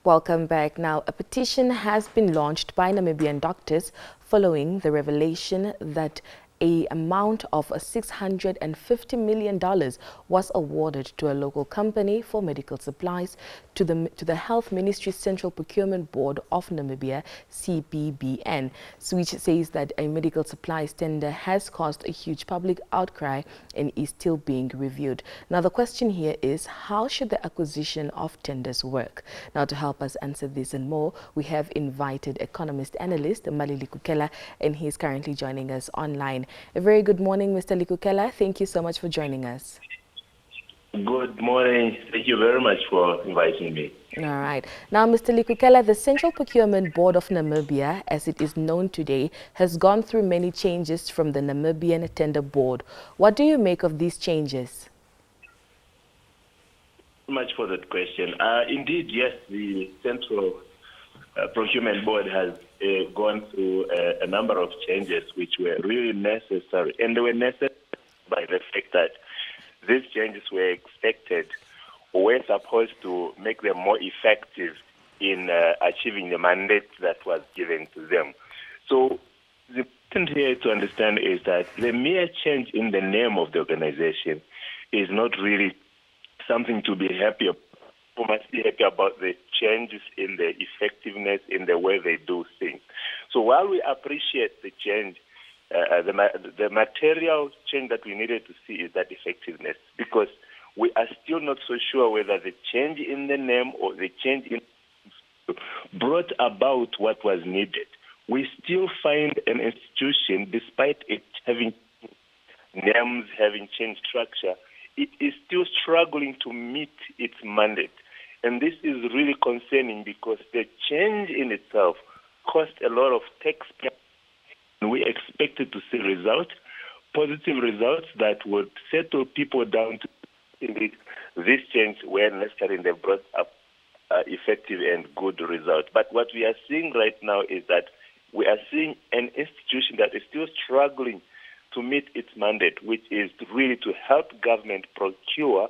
Welcome back. Now, a petition has been launched by Namibian doctors following the revelation that an amount of $650 million was awarded to a local company for medical supplies to the Health Ministry's Central Procurement Board of Namibia, CPBN, which says that a medical supplies tender has caused a huge public outcry and is still being reviewed. Now, the question here is, how should the acquisition of tenders work? Now, to help us answer this and more, we have invited Economist Analyst Mally Likukela, and he is currently joining us online. A very good morning, Mr. Likukela. Thank you so much for joining us. Good morning. Thank you very much for inviting me. All right. Now, Mr. Likukela, the Central Procurement Board of Namibia, as it is known today, has gone through many changes from the Namibian Tender Board. What do you make of these changes? Much for that question. Indeed, yes, the Central Procurement Board has gone through a number of changes which were really necessary. And they were necessary by the fact that these changes were expected, were supposed to make them more effective in achieving the mandate that was given to them. So the important here to understand is that the mere change in the name of the organization is not really something to be happy about. We must be happy about the changes in the effectiveness in the way they do things. So while we appreciate the change, the material change that we needed to see is that effectiveness, because we are still not so sure whether the change in the name or the change in brought about what was needed. We still find an institution, despite it having names, having changed structure, it is still struggling to meet its mandate. And this is really concerning because the change in itself cost a lot of taxpayers. We expected to see results, positive results that would settle people down to this change where necessary they brought up effective and good results. But what we are seeing right now is that we are seeing an institution that is still struggling to meet its mandate, which is really to help government procure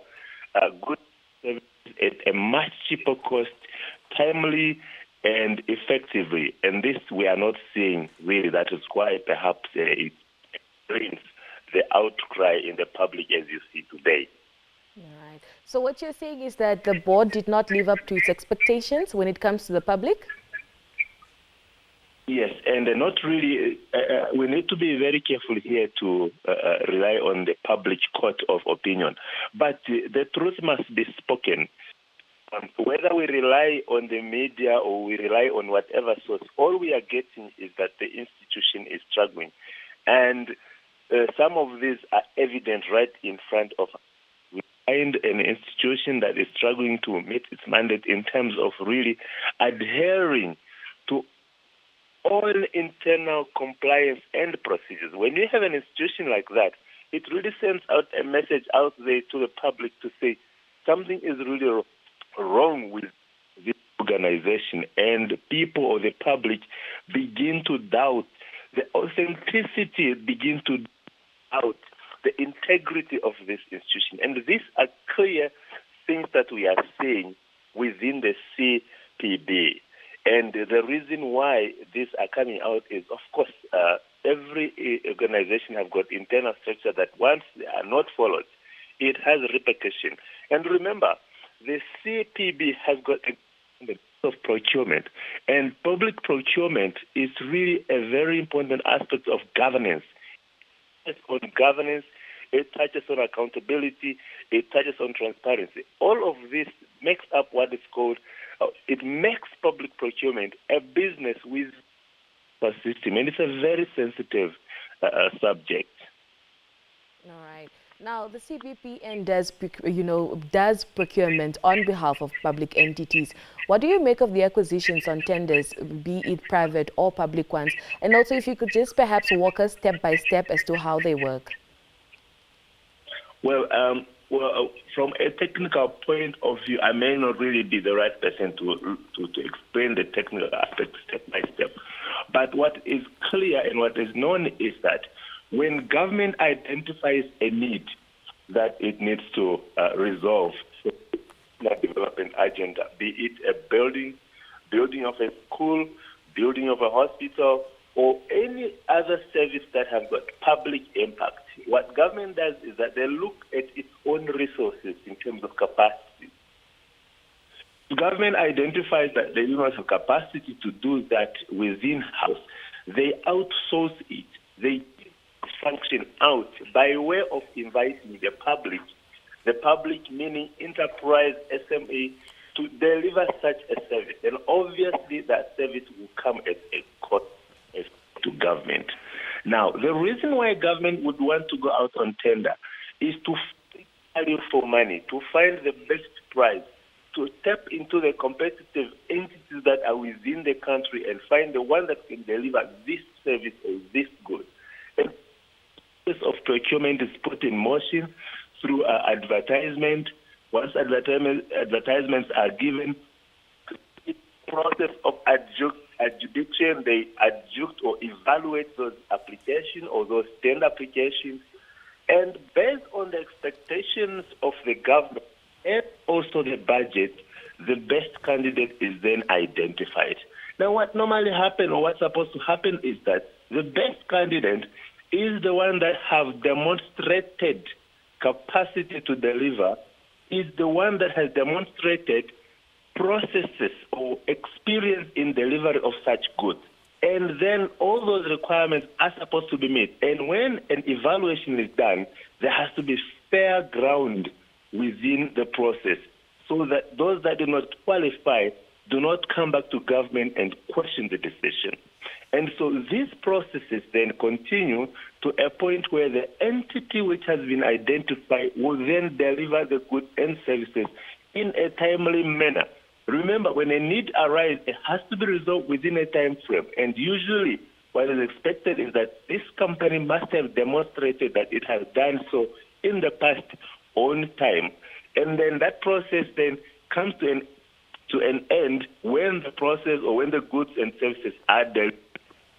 good services at a much cheaper cost, timely and effectively. And this we are not seeing really. That is why perhaps it brings the outcry in the public as you see today. All right. So what you're saying is that the board did not live up to its expectations when it comes to the public? Yes, and not really. We need to be very careful here to rely on the public court of opinion. But the truth must be spoken. Whether we rely on the media or we rely on whatever source, all we are getting is that the institution is struggling. And some of these are evident right in front of us. We find an institution that is struggling to meet its mandate in terms of really adhering to all internal compliance and procedures. When you have an institution like that, it really sends out a message out there to the public to say something is really wrong with this organization, and people or the public begin to doubt the authenticity, begin to doubt the integrity of this institution. And these are clear things that we are seeing within the CPB. And the reason why these are coming out is, of course, every organization has got internal structure that once they are not followed, it has repercussions. And remember, the CPB has got a of procurement, and public procurement is really a very important aspect of governance. It's on governance, it touches on accountability, it touches on transparency. All of this makes up what is called, it makes public procurement a business with a system, and it's a very sensitive subject. All right. Now, the CPBN does procurement on behalf of public entities. What do you make of the acquisitions on tenders, be it private or public ones? And also, if you could just perhaps walk us step by step as to how they work. Well, from a technical point of view, I may not really be the right person to explain the technical aspect step by step. But what is clear and what is known is that when government identifies a need that it needs to resolve for development agenda, be it a building of a school, building of a hospital, or any other service that has got public impact. What government does is that they look at its own resources in terms of capacity. Government identifies that they don't have the capacity to do that within house. They outsource it. They function out by way of inviting the public meaning enterprise, SME, to deliver such a service. And obviously that service will come at a cost to government. Now, the reason why government would want to go out on tender is to value for money, to find the best price, to tap into the competitive entities that are within the country and find the one that can deliver this service or this good. And the process of procurement is put in motion through advertisement. Once advertisements are given, the process of adjudication, they adjudicate or evaluate those applications or those tender applications. And based on the expectations of the government and also the budget, the best candidate is then identified. Now, what normally happens or what's supposed to happen is that the best candidate is the one that have demonstrated capacity to deliver, is the one that has demonstrated processes or experience in delivery of such goods. And then all those requirements are supposed to be met. And when an evaluation is done, there has to be fair ground within the process so that those that do not qualify do not come back to government and question the decision. And so these processes then continue to a point where the entity which has been identified will then deliver the goods and services in a timely manner. Remember, when a need arises, it has to be resolved within a time frame. And usually what is expected is that this company must have demonstrated that it has done so in the past on time. And then that process then comes to an end when the process or when the goods and services are delivered.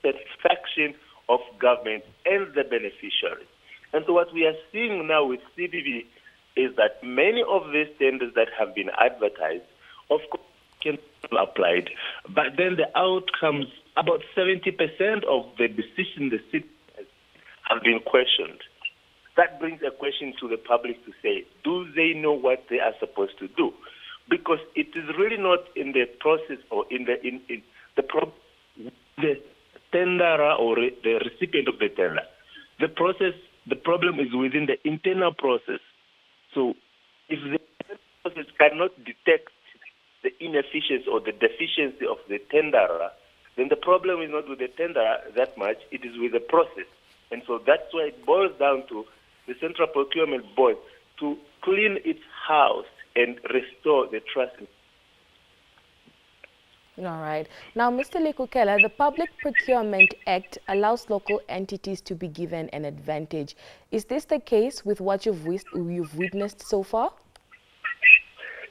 Satisfaction of government and the beneficiaries. And so what we are seeing now with CPB is that many of these tenders that have been advertised, of course, can be applied, but then the outcomes, about 70% of the decision the citizens have been questioned. That brings a question to the public to say, do they know what they are supposed to do? Because it is really not in the process or in the tenderer or the recipient of the tender. The problem is within the internal process. So if the process cannot detect the inefficiency or the deficiency of the tenderer, then the problem is not with the tenderer that much, it is with the process. And so that's why it boils down to the Central Procurement Board to clean its house and restore the trust. All right. Now, Mr. Likukela, the Public Procurement Act allows local entities to be given an advantage. Is this the case with what you've witnessed so far?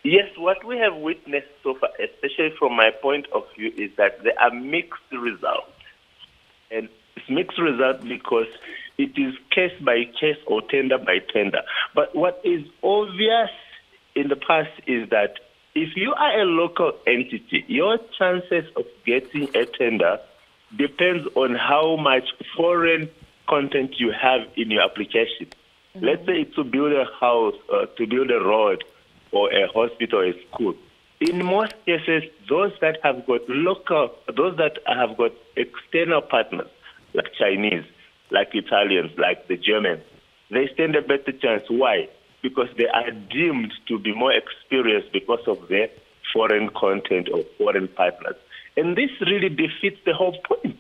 Yes, what we have witnessed so far, especially from my point of view, is that there are mixed results. And it's mixed results because it is case by case or tender by tender. But what is obvious in the past is that if you are a local entity, your chances of getting a tender depends on how much foreign content you have in your application. Mm-hmm. Let's say it's to build a house, to build a road, or a hospital or a school. In most cases, those that have got external partners, like Chinese, like Italians, like the Germans, they stand a better chance. Why? Because they are deemed to be more experienced because of their foreign content or foreign partners. And this really defeats the whole point,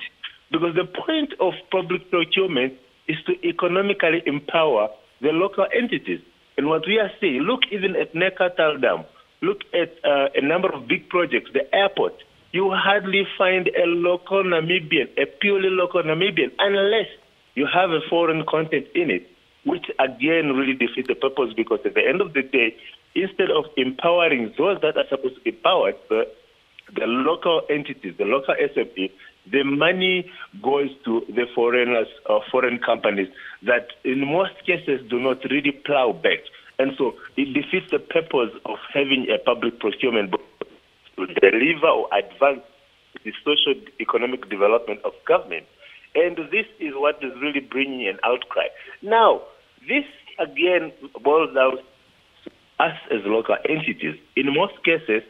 because the point of public procurement is to economically empower the local entities. And what we are seeing, look even at Nekatal Dam, look at a number of big projects, the airport. You hardly find a local Namibian, a purely local Namibian, unless you have a foreign content in it, which again really defeats the purpose, because at the end of the day, instead of empowering those that are supposed to be empowered, the local entities, the local SME, the money goes to the foreigners or foreign companies that in most cases do not really plow back. And so it defeats the purpose of having a public procurement board to deliver or advance the socio-economic development of government. And this is what is really bringing an outcry. Now, this again boils down to us as local entities. In most cases,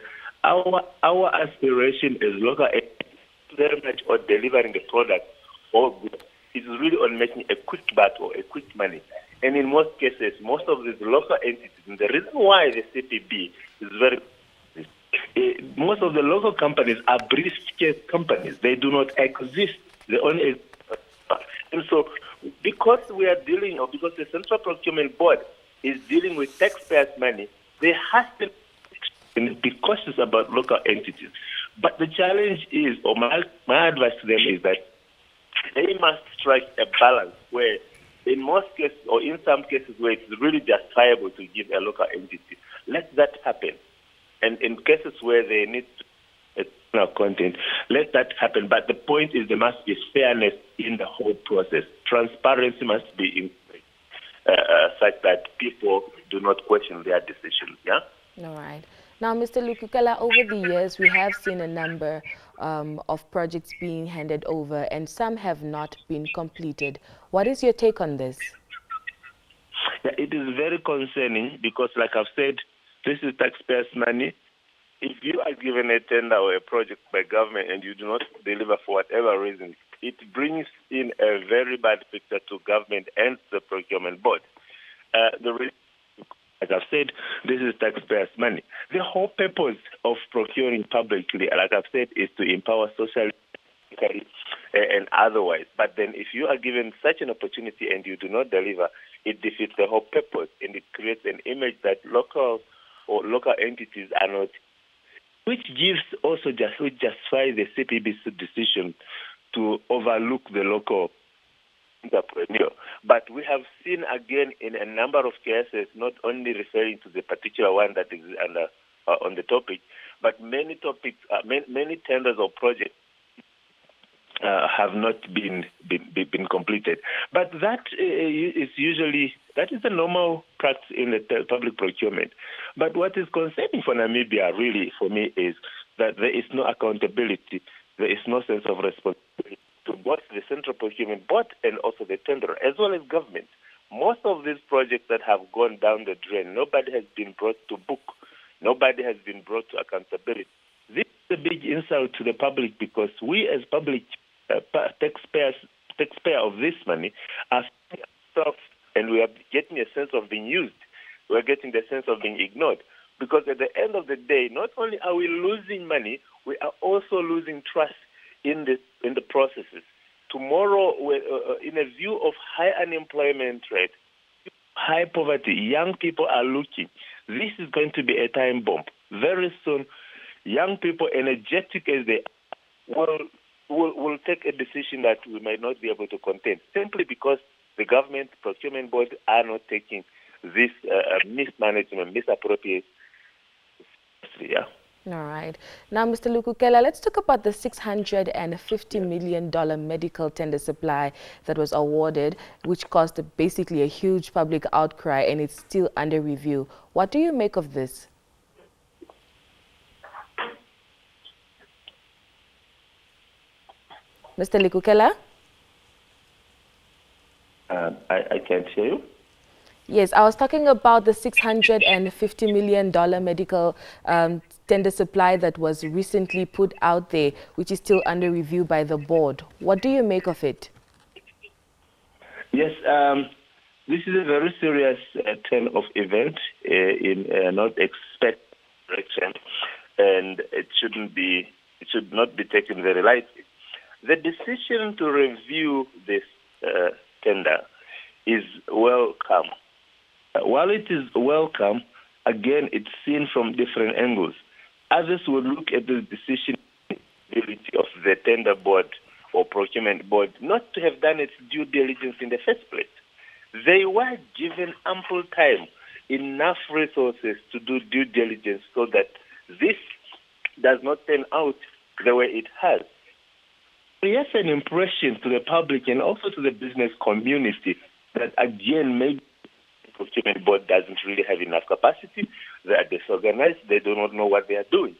our aspiration as local entities very much on delivering the product or good is really on making a quick buck or a quick money. And in most cases, most of these local entities, and the reason why the CPB is very most of the local companies are briefcase companies. They do not exist. They only exist. And so because we are dealing, or because the Central Procurement Board is dealing with taxpayers' money, they have to be cautious about local entities. But the challenge is, or my advice to them is that they must strike a balance where in most cases, or in some cases where it's really justifiable to give a local entity, let that happen. And in cases where they need content, let that happen. But the point is there must be fairness in the whole process. Transparency must be in such that people do not question their decisions. Yeah. All right. Now, Mr. Likukela, over the years, we have seen a number of projects being handed over, and some have not been completed. What is your take on this? Yeah, it is very concerning because, like I've said, this is taxpayers' money. If you are given a tender or a project by government and you do not deliver for whatever reason, it brings in a very bad picture to government and the procurement board. As I've said, this is taxpayers' money. The whole purpose of procuring publicly, like I've said, is to empower socially and otherwise. But then if you are given such an opportunity and you do not deliver, it defeats the whole purpose and it creates an image that local entities are not, which justifies the CPB's decision to overlook the local entrepreneur. But we have seen again in a number of cases, not only referring to the particular one that is on the topic, but many topics, many tenders or projects have not been completed. But that is the normal practice in the public procurement. But what is concerning for Namibia, really, for me, is that there is no accountability, there is no sense of responsibility to both the Central Procurement Board and also the tenderer, as well as government. Most of these projects that have gone down the drain, nobody has been brought to book. Nobody has been brought to accountability. This is a big insult to the public because we as public taxpayer of this money are and we are getting a sense of being used. We are getting the sense of being ignored. Because at the end of the day, not only are we losing money, we are also losing trust in the processes. Tomorrow, in a view of high unemployment rate, high poverty, young people are looking. This is going to be a time bomb. Very soon, young people, energetic as they are, will take a decision that we might not be able to contain, simply because the government, procurement board are not taking this mismanagement, misappropriation. Yeah. All right. Now, Mr. Likukela, let's talk about the $650 million medical tender supply that was awarded, which caused basically a huge public outcry, and it's still under review. What do you make of this? Mr. Likukela? I can't hear you. Yes, I was talking about the $650 million medical tender supply that was recently put out there, which is still under review by the board. What do you make of it? Yes, this is a very serious turn of event in not expected direction, and it should not be taken very lightly. The decision to review this tender is welcome. While it is welcome, again, it's seen from different angles. Others will look at the decision of the tender board or procurement board not to have done its due diligence in the first place. They were given ample time, enough resources to do due diligence so that this does not turn out the way it has. Creates an impression to the public and also to the business community that, again, maybe Procurement Board doesn't really have enough capacity. They are disorganized. They do not know what they are doing.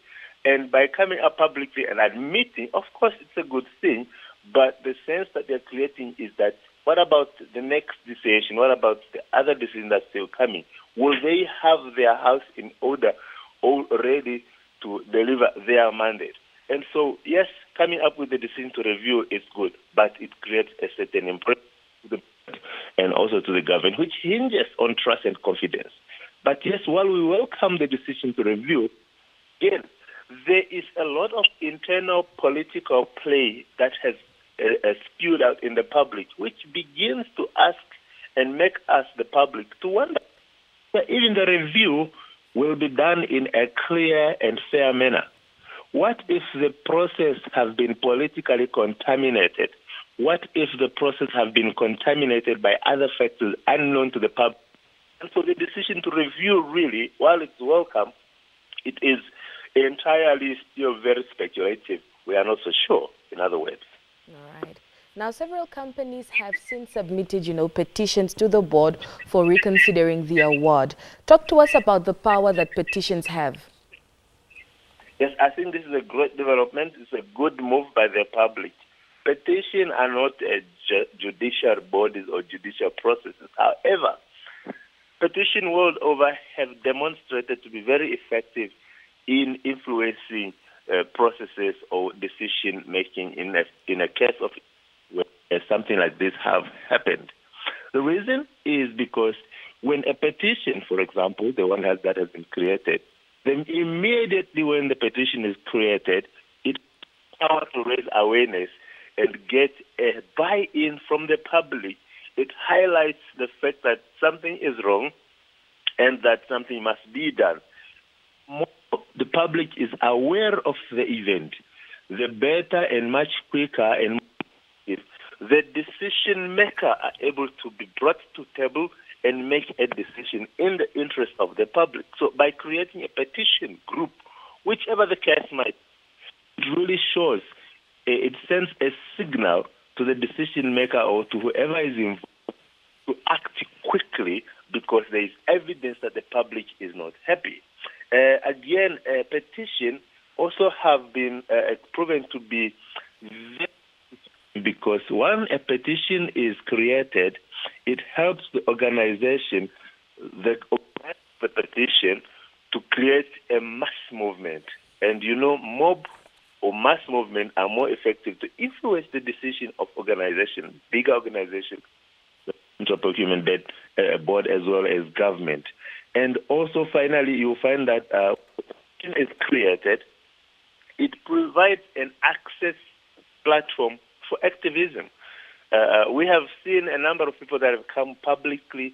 And by coming up publicly and admitting, of course, it's a good thing, but the sense that they're creating is that what about the next decision? What about the other decision that's still coming? Will they have their house in order or ready to deliver their mandate? And so, yes, coming up with the decision to review is good, but it creates a certain impression to the and also to the government, which hinges on trust and confidence. But yes, while we welcome the decision to review, again, there is a lot of internal political play that has spewed out in the public, which begins to ask and make us, the public, to wonder that even the review will be done in a clear and fair manner. What if the process has been politically contaminated? What if the process has been contaminated by other factors unknown to the public? And so the decision to review really, while it's welcome, it is entirely still very speculative. We are not so sure, in other words. All right. Now, several companies have since submitted, petitions to the board for reconsidering the award. Talk to us about the power that petitions have. Yes, I think this is a great development. It's a good move by the public. Petitions are not judicial bodies or judicial processes. However, petition world over have demonstrated to be very effective in influencing processes or decision making in a case of where something like this have happened. The reason is because when a petition, for example, the one that has been created, then immediately when the petition is created, it power to raise awareness and get a buy-in from the public. It highlights the fact that something is wrong and that something must be done. More the public is aware of the event, the better and much quicker and more the decision maker are able to be brought to table and make a decision in the interest of the public. So by creating a petition group, whichever the case might, it really shows, it sends a signal to the decision maker or to whoever is involved to act quickly because there is evidence that the public is not happy. Again, a petition also have been proven to be very, because when a petition is created, it helps the organization that organizes the petition to create a mass movement. And mob or mass movement are more effective to influence the decision of organizations, bigger organizations, the Procurement Board as well as government. And also, finally, you'll find that when it is created, it provides an access platform for activism. We have seen a number of people that have come publicly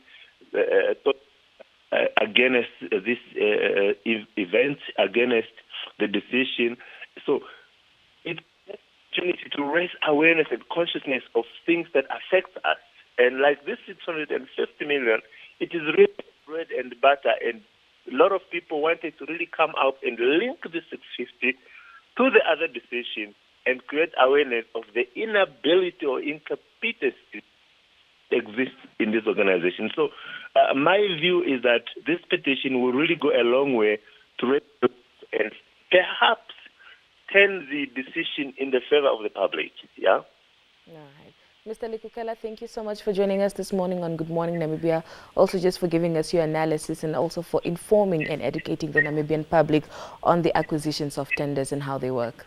against this event, against the decision. So it's an opportunity to raise awareness and consciousness of things that affect us. And like this 650 million, it is really bread and butter. And a lot of people wanted to really come out and link the 650 to the other decision and create awareness of the inability or incapacity that exists in this organization. So my view is that this petition will really go a long way to raise and perhaps turn the decision in the favor of the public. Yeah. All right. Mr. Likukela, thank you so much for joining us this morning on Good Morning Namibia. Also just for giving us your analysis and also for informing and educating the Namibian public on the acquisitions of tenders and how they work.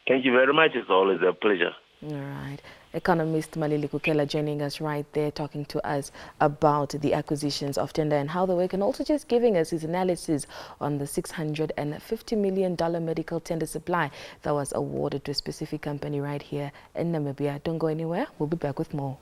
Thank you very much. It's always a pleasure. All right. Economist Mally Likukela joining us right there, talking to us about the acquisitions of tender and how they work, and also just giving us his analysis on the $650 million medical tender supply that was awarded to a specific company right here in Namibia. Don't go anywhere. We'll be back with more.